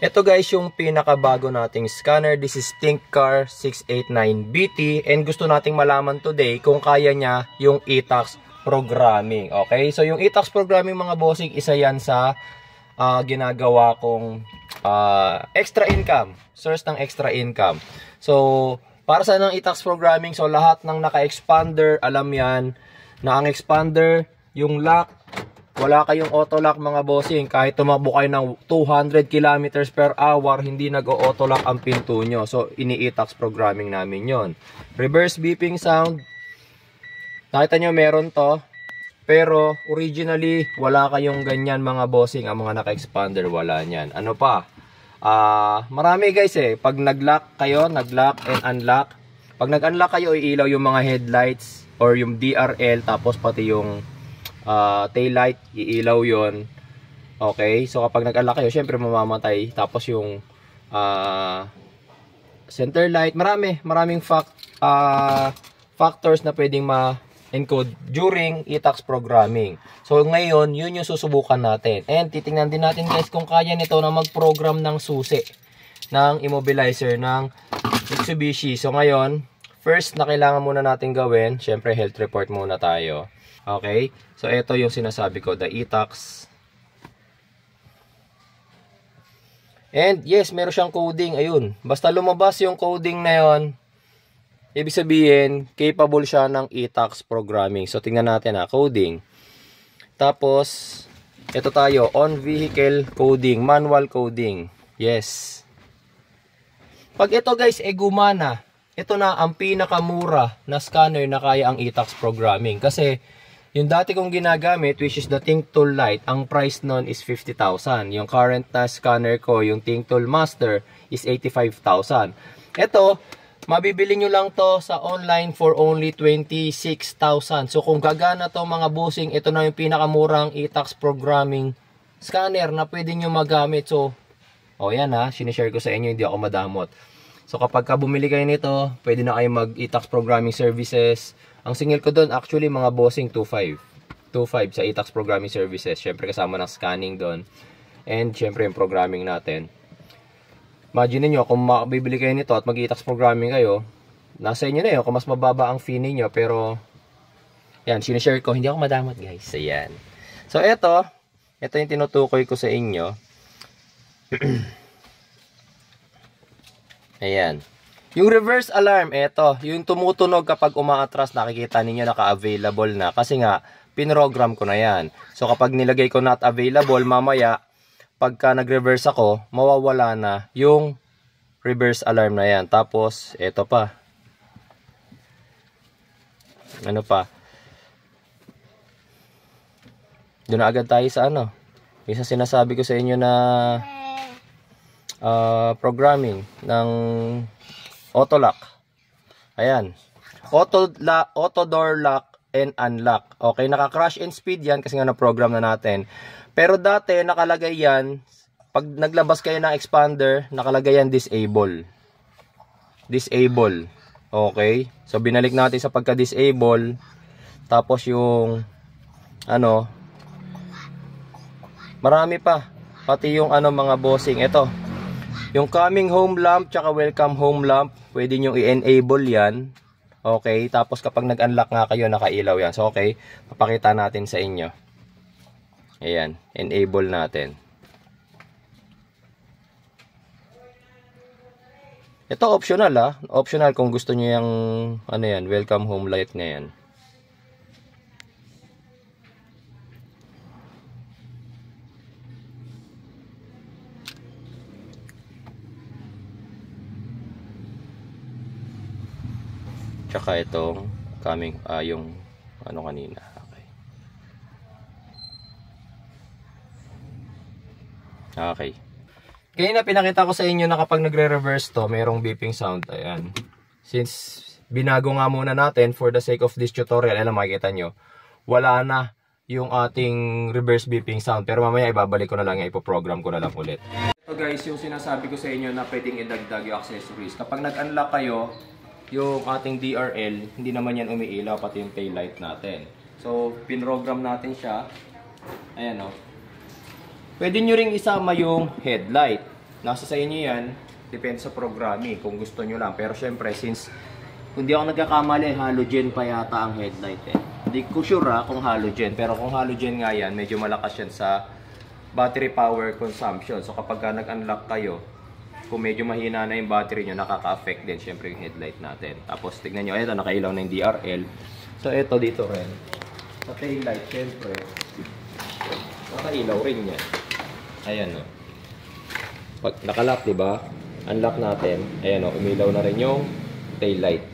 Ito guys yung pinakabago nating scanner. This is ThinkCar 689BT and gusto nating malaman today kung kaya niya yung e-tax programming. Okay, so yung e-tax programming mga bossing, isa yan sa ginagawa kong extra income, source ng extra income. So para sa ng e-tax programming, so lahat ng naka-expander, alam yan na ang expander, yung lock, wala kayong auto lock mga bossing. Kahit tumakbo kayo ng 200 kilometers per hour, hindi nag-auto lock ang pinto nyo. So ini-e-tax programming namin yon. Reverse beeping sound, nakita nyo meron to, pero originally wala kayong ganyan mga bossing. Ang mga naka-expander wala nyan. Ano pa, marami guys pag nag-lock kayo, nag-lock and unlock, pag nag-unlock kayo, iilaw yung mga headlights or yung DRL, tapos pati yung tail light, iilaw yon. Okay, so kapag nag-unlock kayo, syempre mamamatay. Tapos yung center light, maraming factors na pwedeng ma-encode during e-tax programming. So ngayon, yun yung susubukan natin. And titingnan din natin guys kung kaya nito na mag-program ng susi ng immobilizer ng Mitsubishi. So ngayon, first na kailangan muna natin gawin, syempre health report muna tayo. Okay, so ito yung sinasabi ko, the e-tax. And yes, meron siyang coding, ayun. Basta lumabas yung coding na yon, ibig sabihin, capable siya ng e-tax programming. So tingnan natin coding. Tapos, ito tayo, on vehicle coding, manual coding. Yes. Pag ito guys, gumana, ito na ang pinakamura na scanner na kaya ang e-tax programming. Kasi, yung dati kong ginagamit, which is the ThinkTool Lite, ang price nun is 50,000. Yung current na scanner ko, yung ThinkTool Master, is 85,000. Ito, mabibili nyo lang to sa online for only 26,000. So kung gagana to mga bossing, ito na yung pinakamurang e-tax programming scanner na pwede nyo magamit. So, yan sinishare ko sa inyo, hindi ako madamot. So kapag bumili kayo nito, pwede na kayo mag e-tax programming services. Ang singil ko doon, actually mga bossing, 2.5 sa e-tax programming services. Syempre kasama ng scanning doon. And syempre yung programming natin. Imagine niyo kung bibili kayo nito at mag e-tax programming kayo, nasa inyo na yun kung mas mababa ang fee niyo. Pero yan, sinishare ko, hindi ako madamot guys. Ayan. So ito yung tinutukoy ko sa inyo. Ayan. Yung reverse alarm, ito, yung tumutunog kapag umaatras, nakikita ninyo naka-available na. Kasi nga, pinrogram ko na yan. So kapag nilagay ko not available, mamaya, pagka nag-reverse ako, mawawala na yung reverse alarm na yan. Tapos, ito pa. Ano pa? Doon na agad tayo sa isa sinasabi ko sa inyo na programming ng auto lock. Ayan. Auto door lock and unlock. Okay, naka-crash and speed yan kasi nga na-program na natin. Pero dati nakalagay yan, pag naglabas kayo ng expander, nakalagay yan disable. Disable. Okay? So binalik natin sa pagka-disable. Tapos yung marami pa. Pati yung mga bossing. Ito. Yung coming home lamp tsaka welcome home lamp, pwede nyo i-enable yan. Okay, tapos kapag nag-unlock nga kayo, nakailaw yan. So okay, papakita natin sa inyo. Ayan, enable natin. Ito optional optional kung gusto nyo yung yan, welcome home light na yan. Tsaka itong coming, yung kanina. Okay. Kaya na pinakita ko sa inyo na kapag nagre-reverse to, mayroong beeping sound. Ayan. Since binago nga muna natin for the sake of this tutorial, alam, makikita nyo, wala na yung ating reverse beeping sound. Pero mamaya ibabalik ko na lang, ipoprogram ko na lang ulit. So guys, yung sinasabi ko sa inyo na pwedeng idagdag yung accessories. Kapag nag-unlock kayo, yung ating DRL, hindi naman yan umiilaw, pati yung tail light natin. So, pinrogram natin siya. Ayan Pwede nyo ring isama yung headlight. Nasa sa inyo yan. Depende sa programming kung gusto nyo lang. Pero syempre, since kung di ako nagkakamali, halogen pa yata ang headlight eh. Hindi ko sure kung halogen. Pero kung halogen nga yan, medyo malakas yan sa battery power consumption. So kapag nag-unlock kayo, kung medyo mahina na yung battery nyo, nakaka-affect din syempre yung headlight natin. Tapos tignan nyo, ito nakailaw na yung DRL. So ito dito rin. Sa tail light, syempre, nakailaw rin yan. Ayan o. Pag nakalock, diba? Unlock natin. Ayan o, umilaw na rin yung tail light.